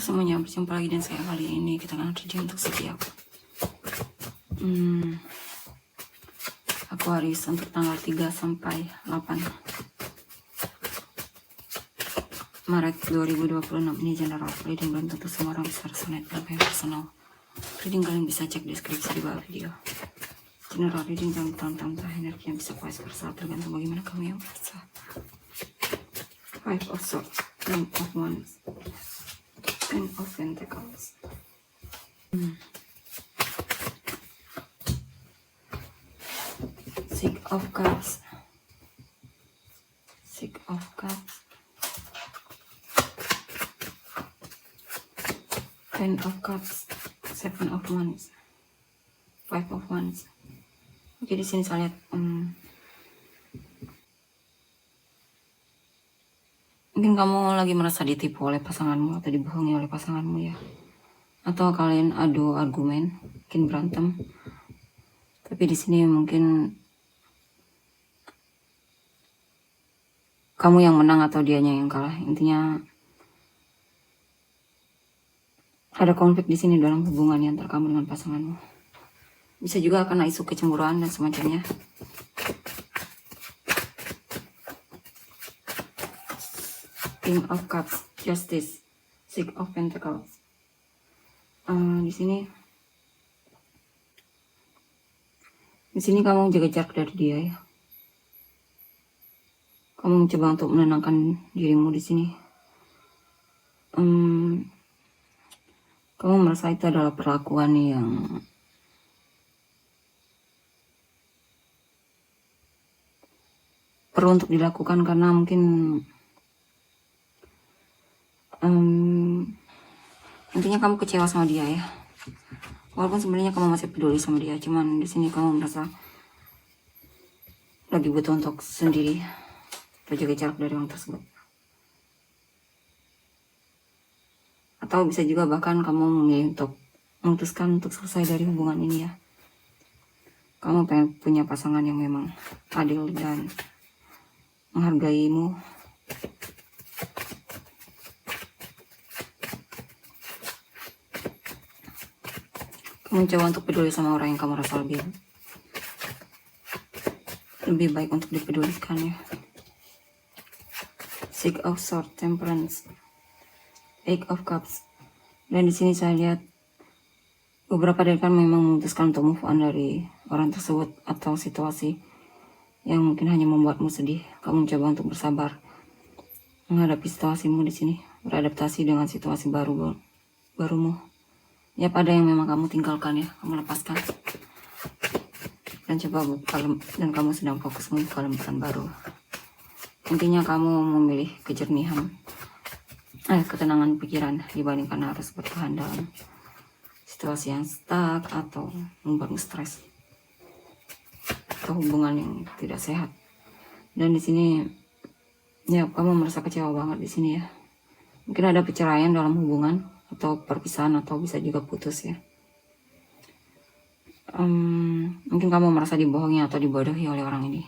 semuanya, berjumpa lagi dan saya kali ini kita akan reading untuk zodiak Aquarius untuk tanggal 3 sampai 8 Maret 2026. Ini general reading, belum tentu semua orang bisa resonate dengan yang personal. Reading kalian bisa cek deskripsi di bawah video. General reading jangan tantang energi yang bisa vice versa, tergantung bagaimana kamu yang merasa. Five of Swords, Nine of Wands, Ten of Pentacles. Six of Cups, Six of Cups, Ten of Cups, Seven of Wands, Five of Wands. Oke, di sini saya lihat mungkin kamu lagi merasa ditipu oleh pasanganmu atau dibohongi oleh pasanganmu ya. Atau kalian adu argumen, mungkin berantem. Tapi di sini mungkin kamu yang menang atau dianya yang kalah. Intinya ada konflik di sini dalam hubungan antara kamu dengan pasanganmu. Bisa juga karena isu kecemburuan dan semacamnya. King of Cups, Justice, Six of Pentacles. Di sini kamu jaga jarak dari dia ya. Kamu mencoba untuk menenangkan dirimu di sini. Kamu merasa itu adalah perlakuan yang perlu untuk dilakukan karena mungkin intinya kamu kecewa sama dia ya. Walaupun sebenarnya kamu masih peduli sama dia, cuman di sini kamu merasa lagi butuh untuk sendiri, atau jaga jarak dari orang tersebut. Atau bisa juga bahkan kamu memilih untuk memutuskan untuk selesai dari hubungan ini ya. Kamu pengen punya pasangan yang memang adil dan menghargaimu. Kamu mencoba untuk peduli sama orang yang kamu rasa lebih baik untuk dipedulikan ya. Six of Swords, Temperance, Eight of Cups. Dan di sini saya lihat beberapa dari kalian memang memutuskan untuk move on dari orang tersebut atau situasi yang mungkin hanya membuatmu sedih. Kamu mencoba untuk bersabar menghadapi situasimu di sini, beradaptasi dengan situasi barumu. Ya, pada yang memang kamu tinggalkan ya, kamu lepaskan dan coba dan kamu sedang fokus membuka lembaran baru. Intinya kamu memilih kejernihan, ketenangan pikiran dibandingkan harus bertahan dalam situasi yang stuck atau membuatmu stres atau hubungan yang tidak sehat. Dan di sini ya kamu merasa kecewa banget di sini ya. Mungkin ada perceraian dalam hubungan atau perpisahan atau bisa juga putus ya. Mungkin kamu merasa dibohongi atau dibodohi oleh orang ini.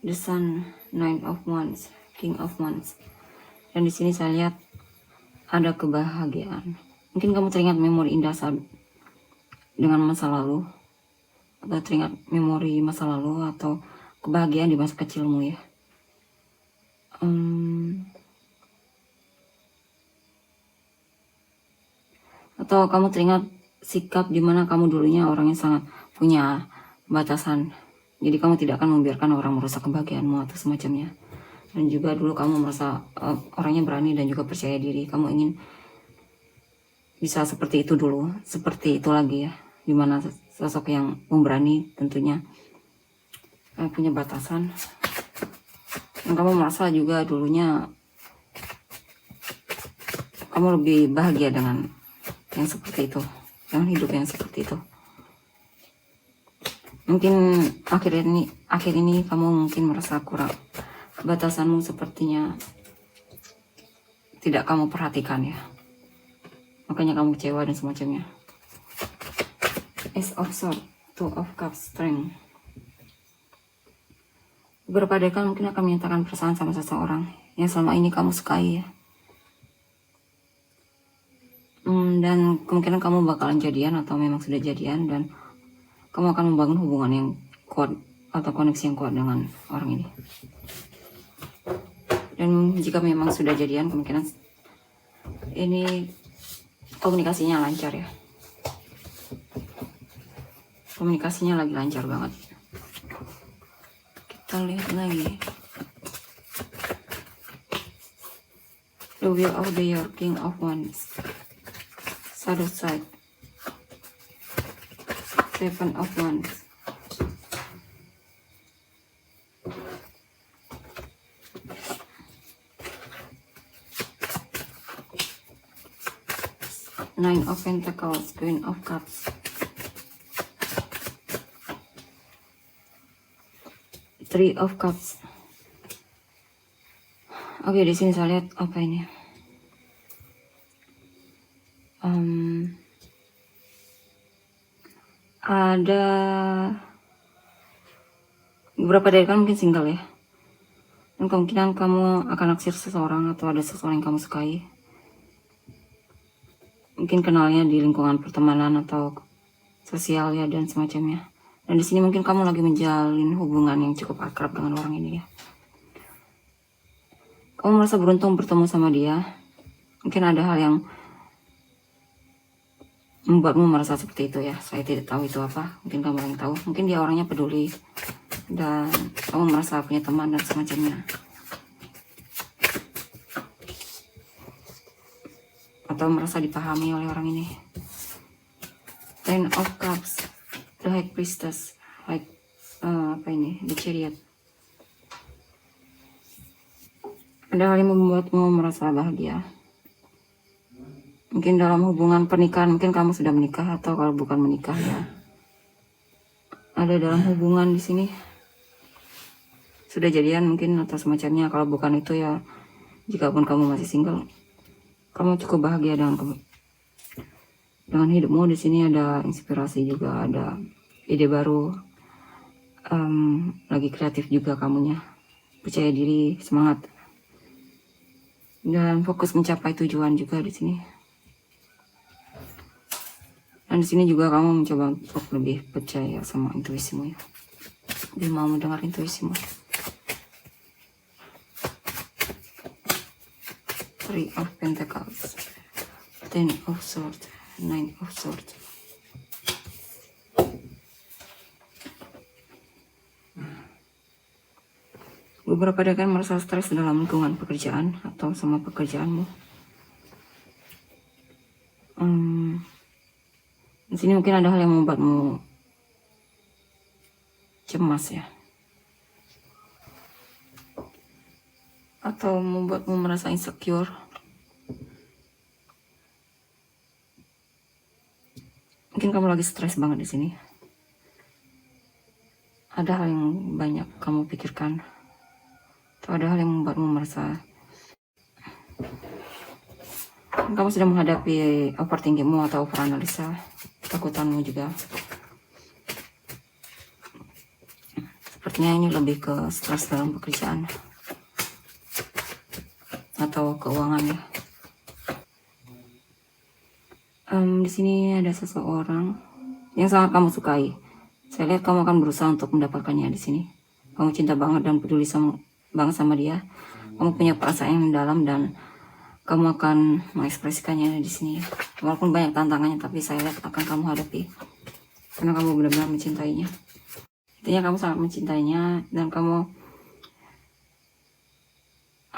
The Sun, Nine of Wands, King of Wands. Dan di sini saya lihat ada kebahagiaan. Mungkin kamu teringat memori indah saat dengan masa lalu, atau teringat memori masa lalu atau kebahagiaan di masa kecilmu ya. Atau kamu teringat sikap dimana kamu dulunya orang yang sangat punya batasan. Jadi kamu tidak akan membiarkan orang merusak kebahagiaanmu atau semacamnya. Dan juga dulu kamu merasa orangnya berani dan juga percaya diri. Kamu ingin bisa seperti itu dulu, seperti itu lagi ya. Dimana sosok yang pemberani tentunya punya batasan. Dan kamu merasa juga dulunya kamu lebih bahagia dengan yang seperti itu, dengan hidup yang seperti itu. Mungkin akhir ini kamu mungkin merasa kurang, batasanmu sepertinya tidak kamu perhatikan ya. Makanya kamu kecewa dan semacamnya. Ace of Swords, Two of Cups, Strength. Beberapa dari kalian mungkin akan menyatakan perasaan sama seseorang yang selama ini kamu sukai ya. Dan kemungkinan kamu bakalan jadian atau memang sudah jadian, dan kamu akan membangun hubungan yang kuat atau koneksi yang kuat dengan orang ini. Dan jika memang sudah jadian, kemungkinan ini komunikasinya lancar ya. Komunikasinya lagi lancar banget. Kita lihat lagi. The Wheel of the Year, King of Wands, Shadow Side, Seven of Wands, Nine of Pentacles, Queen of Cups, Three of Cups. Oke, di sini saya lihat apa ini? Ada beberapa dari kalian mungkin single ya, dan kemungkinan kamu akan naksir seseorang atau ada seseorang yang kamu sukai. Mungkin kenalnya di lingkungan pertemanan atau sosial ya, dan semacamnya. Dan di sini mungkin kamu lagi menjalin hubungan yang cukup akrab dengan orang ini ya. Kamu merasa beruntung bertemu sama dia. Mungkin ada hal yang membuatmu merasa seperti itu ya. Saya tidak tahu itu apa. Mungkin kamu yang tahu. Mungkin dia orangnya peduli dan kamu merasa punya teman dan semacamnya. Atau merasa dipahami oleh orang ini. Ten of Cups, The High Priestess, apa ini? The Chariot. Ada hal yang membuatmu merasa bahagia. Mungkin dalam hubungan pernikahan, mungkin kamu sudah menikah, atau kalau bukan menikah ya, ada dalam hubungan di sini. Sudah jadian mungkin atau semacamnya. Kalau bukan itu ya, jika pun kamu masih single, kamu cukup bahagia dengan hidupmu. Di sini ada inspirasi juga, ada ide baru, lagi kreatif juga kamunya, percaya diri, semangat, dan fokus mencapai tujuan juga di sini. Dan di sini juga kamu mencoba untuk lebih percaya sama intuisimu ya, dan mau mendengar intuisimu. Three of Pentacles, Ten of Swords, Nine of Swords. Beberapa dari kalian merasa stres dalam lingkungan pekerjaan atau sama pekerjaanmu. Di sini mungkin ada hal yang membuatmu cemas ya, atau membuatmu merasa insecure. Mungkin kamu lagi stres banget di sini. Ada hal yang banyak kamu pikirkan, atau ada hal yang membuatmu merasa kamu sedang menghadapi overthinkingmu atau overanalisa, ketakutanmu juga. Sepertinya ini lebih ke stres dalam pekerjaan atau keuangan ya. Di sini ada seseorang yang sangat kamu sukai. Saya lihat kamu akan berusaha untuk mendapatkannya di sini. Kamu cinta banget dan peduli banget sama dia. Kamu punya perasaan yang dalam dan kamu akan mengekspresikannya di sini. Walaupun banyak tantangannya, tapi saya lihat akan kamu hadapi karena kamu benar-benar mencintainya. Intinya kamu sangat mencintainya dan kamu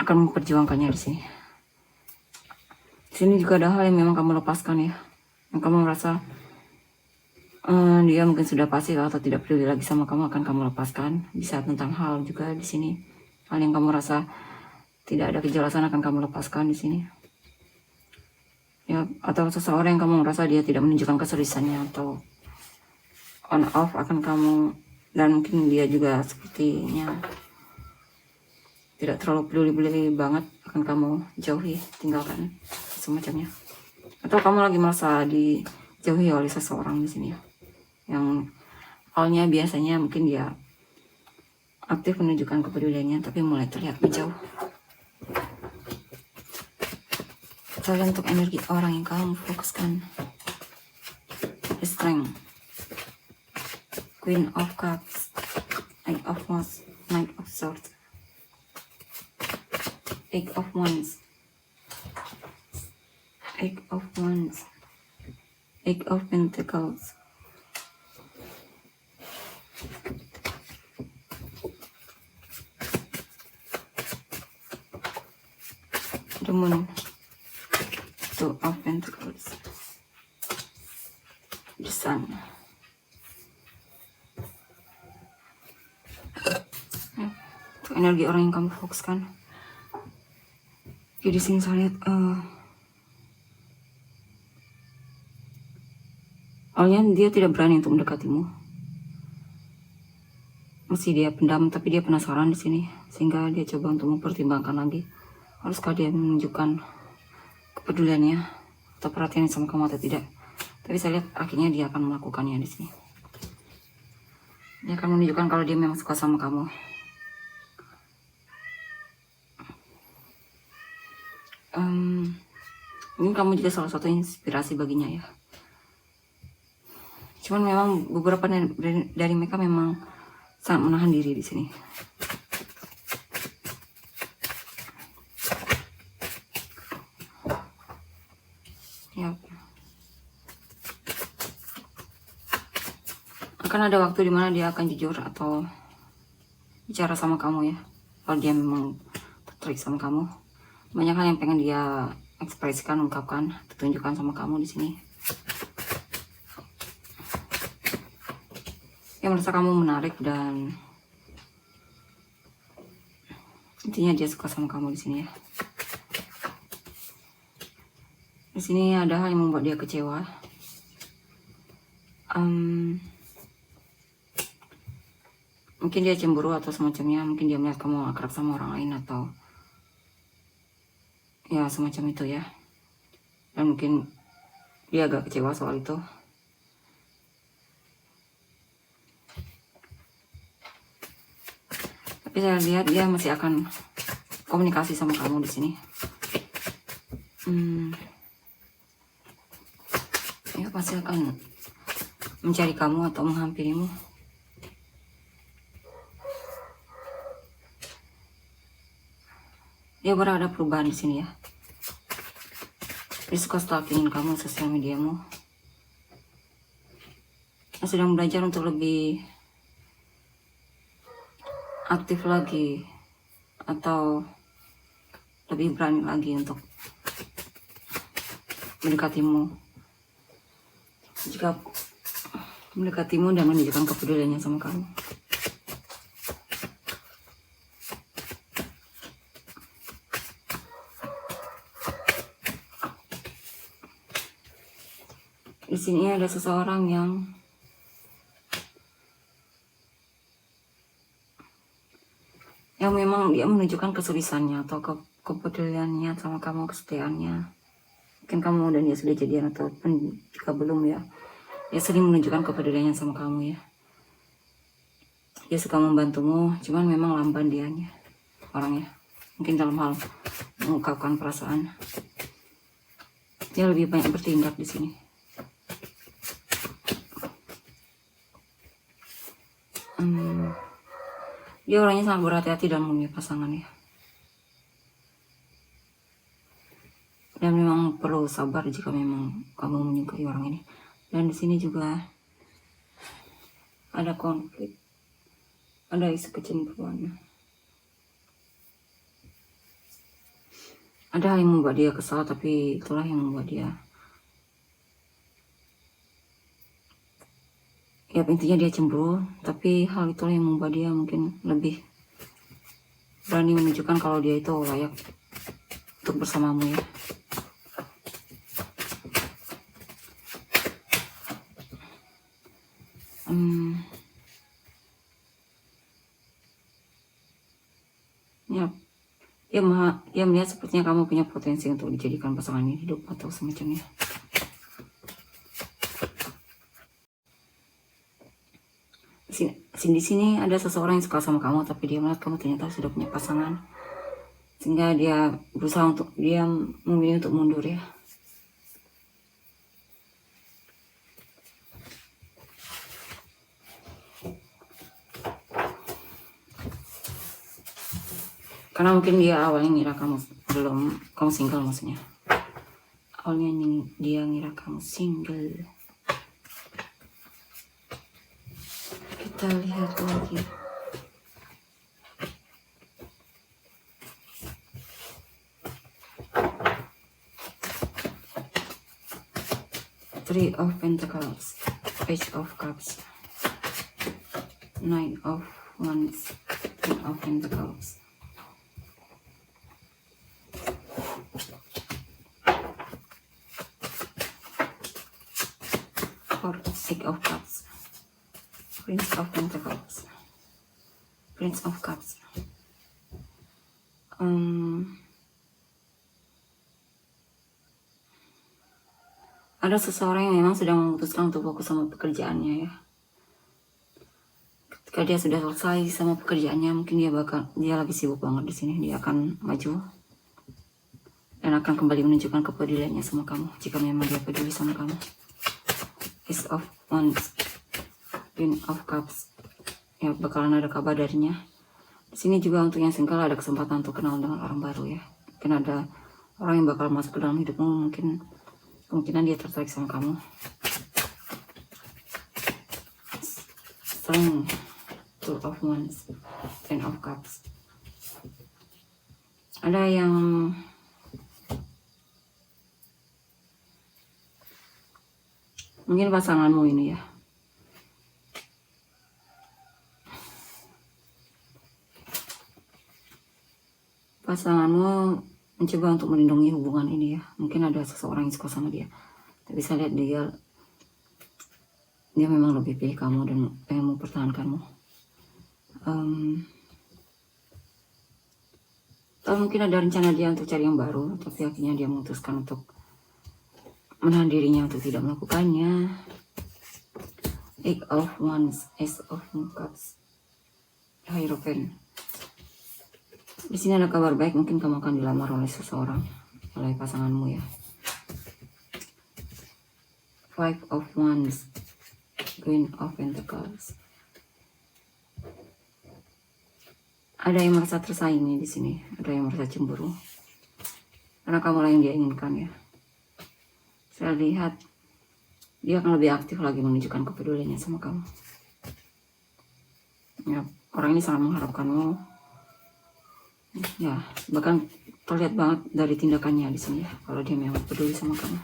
akan memperjuangkannya di sini. Di sini juga ada hal yang memang kamu lepaskan ya, yang kamu merasa dia mungkin sudah pasif atau tidak peduli lagi sama kamu, akan kamu lepaskan. Bisa tentang hal juga di sini, hal yang kamu rasa tidak ada kejelasan akan kamu lepaskan di sini. Ya, atau seseorang yang kamu merasa dia tidak menunjukkan keseriusannya atau on off akan kamu, dan mungkin dia juga sepertinya tidak terlalu peduli banget, akan kamu jauhi, tinggalkan, semacamnya. Atau kamu lagi merasa dijauhi oleh seseorang di sini ya, yang Awalnya biasanya mungkin dia aktif menunjukkan kepeduliannya, tapi mulai terlihat menjauh. Tergantung energi orang yang kamu fokuskan. The Strength, Queen of Cups, Eight of Wands, Knight of Swords, Eight of Wands, Eight of Wands, Eight of Pentacles, the Moon, Two of Pentacles, the Sun. Itu energi orang yang kamu fokuskan. Jadi di sini saya lihat awalnya dia tidak berani untuk mendekatimu. Masih dia pendam, tapi dia penasaran di sini, sehingga dia coba untuk mempertimbangkan lagi. Haruskah dia menunjukkan kepeduliannya atau perhatian sama kamu atau tidak? Tapi saya lihat akhirnya dia akan melakukannya di sini. Dia akan menunjukkan kalau dia memang suka sama kamu. Ini kamu juga salah satu inspirasi baginya ya. Cuman memang beberapa dari mereka memang sangat menahan diri di sini. Ya. Akan ada waktu dimana dia akan jujur atau bicara sama kamu ya. Kalau dia memang tertarik sama kamu, banyak hal yang pengen dia ekspresikan, ungkapkan, ditunjukkan sama kamu di sini. Dia merasa kamu menarik dan intinya dia suka sama kamu di sini ya. Di sini ada hal yang membuat dia kecewa. Mungkin dia cemburu atau semacamnya. Mungkin dia melihat kamu akrab sama orang lain atau ya semacam itu ya. Dan mungkin dia agak kecewa soal itu. Tapi saya lihat dia masih akan komunikasi sama kamu di sini. Dia pasti akan mencari kamu atau menghampirimu. Dia berada perubahan di sini ya. Dia suka stalkingin kamu sosial mediamu. Dia sedang belajar untuk lebih aktif lagi atau lebih berani lagi untuk mendekatimu. Jika mendekatimu dan menunjukkan kepeduliannya sama kamu. Di sini ada seseorang yang memang dia menunjukkan kesulisannya atau kepeduliannya sama kamu, kesetiaannya. Mungkin kamu dan dia sudah jadian ataupun jika belum ya, dia sering menunjukkan kepeduliannya sama kamu ya. Dia suka membantumu, cuman memang lamban dianya orangnya. Mungkin dalam hal mengungkapkan perasaan, dia lebih banyak bertindak di sini. Dia orangnya sangat berhati-hati dalam memilih pasangan ya. Dan memang perlu sabar jika memang kamu menyukai orang ini. Dan di sini juga ada konflik, ada isu kecemburuan. Ada hal yang membuat dia kesal, tapi itulah yang membuat dia ya intinya dia cemburu, tapi hal itulah yang membuat dia mungkin lebih berani menunjukkan kalau dia itu layak untuk bersamamu ya. Dia melihat sepertinya kamu punya potensi untuk dijadikan pasangan hidup atau semacamnya. Di sini ada seseorang yang suka sama kamu, tapi dia melihat kamu ternyata sudah punya pasangan, sehingga dia berusaha untuk dia memilih untuk mundur ya. Karena mungkin dia awalnya ngira kamu single maksudnya. Awalnya dia ngira kamu single. Kita lihat lagi. Three of Pentacles, Page of Cups, Nine of Wands, Ten of Pentacles. Six of Cups, Prince of Pentacles, Prince of Cups. Ada seseorang yang memang sedang memutuskan untuk fokus sama pekerjaannya ya. Ketika dia sudah selesai sama pekerjaannya, mungkin dia lagi sibuk banget di sini. Dia akan maju dan akan kembali menunjukkan kepeduliannya sama kamu jika memang dia peduli sama kamu. Ace of Wands, Queen of Cups. Ya, bakalan ada kabar darinya. Di sini juga untuk yang single ada kesempatan untuk kenal dengan orang baru ya. Mungkin ada orang yang bakal masuk ke dalam hidupmu, kemungkinan dia tertarik sama kamu. Strength, Two of Wands, Ten of Cups. Ada yang mungkin pasanganmu ini ya. Pasanganmu mencoba untuk melindungi hubungan ini ya. Mungkin ada seseorang yang suka sama dia, tapi saya lihat dia memang lebih pilih kamu dan pengen mempertahankanmu. Atau mungkin ada rencana dia untuk cari yang baru, tapi akhirnya dia memutuskan untuk menahan dirinya untuk tidak melakukannya. Eight of Wands, Ace of Cups, Hierophant. Di sini ada kabar baik, mungkin kamu akan dilamar oleh seseorang, oleh pasanganmu ya. Five of Wands, Queen of Pentacles. Ada yang merasa tersaingi di sini, ada yang merasa cemburu karena kamu lah yang dia inginkan ya. Saya lihat dia akan lebih aktif lagi menunjukkan kepeduliannya sama kamu. Ya, orang ini sangat mengharapkanmu. Ya, bahkan terlihat banget dari tindakannya di sini ya, kalau dia memang peduli sama kamu.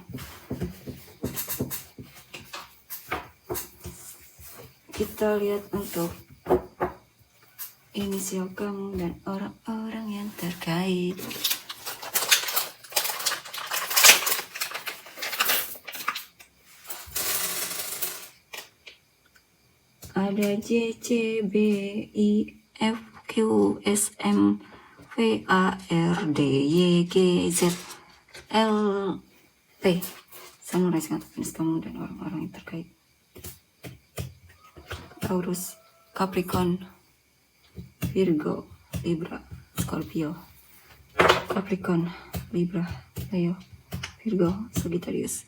Kita lihat untuk inisial kamu dan orang-orang yang terkait. Ada J, C, B, I, F, Q, S, M, V, A, R, D, Y, G, Z, L, T. Samurai sangat penis kamu dan orang-orang yang terkait. Taurus, Capricorn, Virgo, Libra, Scorpio. Capricorn, Libra, Leo, Virgo, Sagittarius,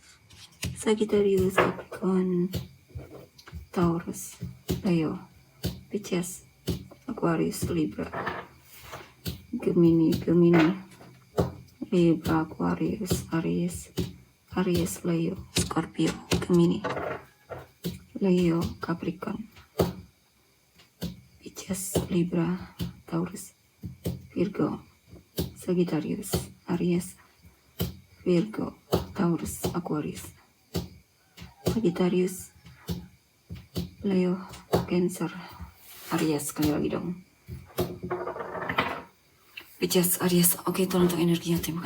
Capricorn, Taurus, Leo, Pisces, Aquarius, Libra, Gemini, Libra, Aquarius, Aries, Leo, Scorpio, Gemini, Leo, Capricorn, Pisces, Libra, Taurus, Virgo, Sagittarius, Aries, Virgo, Taurus, Aquarius, Sagittarius, Leo, Cancer, Aries, sekali lagi dong. Pisces, Aries. Oke, itu untuk energinya. Terima kasih.